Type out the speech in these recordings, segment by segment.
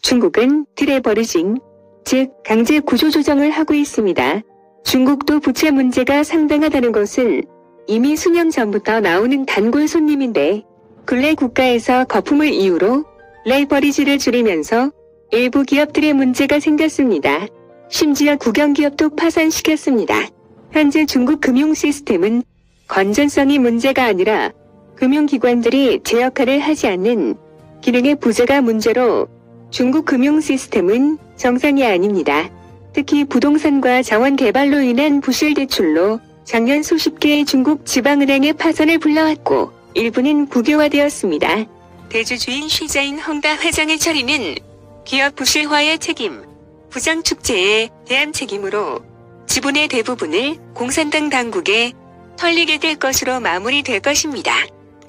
중국은 디레버리징, 즉 강제 구조 조정을 하고 있습니다. 중국도 부채 문제가 상당하다는 것은 이미 수년 전부터 나오는 단골 손님인데 근래 국가에서 거품을 이유로 레이버리지를 줄이면서 일부 기업들의 문제가 생겼습니다. 심지어 국영기업도 파산시켰습니다. 현재 중국 금융 시스템은 건전성이 문제가 아니라 금융기관들이 제 역할을 하지 않는 기능의 부재가 문제로 중국 금융 시스템은 정상이 아닙니다. 특히 부동산과 자원 개발로 인한 부실 대출로 작년 수십 개의 중국 지방은행의 파산을 불러왔고 일부는 국유화되었습니다. 대주주인 쉬자인 헝다 회장의 처리는 기업 부실화의 책임, 부정축제에 대한 책임으로 지분의 대부분을 공산당 당국에 털리게 될 것으로 마무리될 것입니다.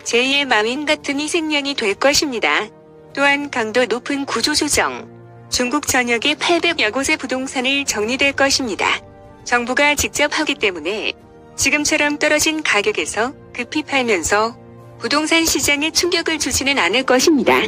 제2의 마윈 같은 희생양이 될 것입니다. 또한 강도 높은 구조조정, 중국 전역의 800여 곳의 부동산을 정리될 것입니다. 정부가 직접 하기 때문에 지금처럼 떨어진 가격에서 급히 팔면서 부동산 시장에 충격을 주지는 않을 것입니다.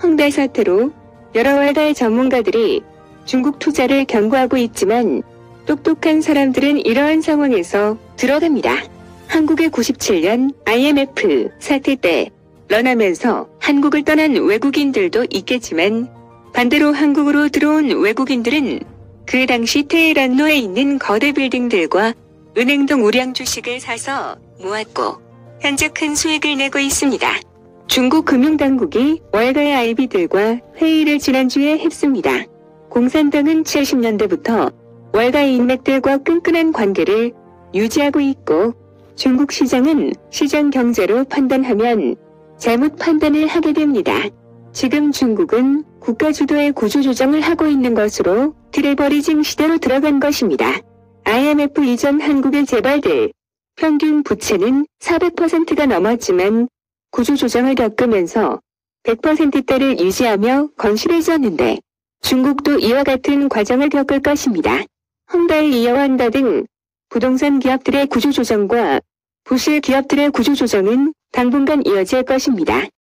헝다 사태로 여러 월가의 전문가들이 중국 투자를 경고하고 있지만 똑똑한 사람들은 이러한 상황에서 들어갑니다. 한국의 97년 IMF 사태 때 런하면서 한국을 떠난 외국인들도 있겠지만 반대로 한국으로 들어온 외국인들은 그 당시 테헤란로에 있는 거대 빌딩들과 은행동 우량 주식을 사서 모았고 현재 큰 수익을 내고 있습니다. 중국 금융당국이 월가의 IB들과 회의를 지난주에 했습니다. 공산당은 70년대부터 월가의 인맥들과 끈끈한 관계를 유지하고 있고 중국 시장은 시장 경제로 판단하면 잘못 판단을 하게 됩니다. 지금 중국은 국가 주도의 구조조정을 하고 있는 것으로 디레버리징 시대로 들어간 것입니다. IMF 이전 한국의 재벌들 평균 부채는 400%가 넘었지만 구조조정을 겪으면서 100%대를 유지하며 건실해졌는데 중국도 이와 같은 과정을 겪을 것입니다. 헝다의 이어한다 등 부동산 기업들의 구조조정과 부실 기업들의 구조조정은 당분간 이어질 것입니다.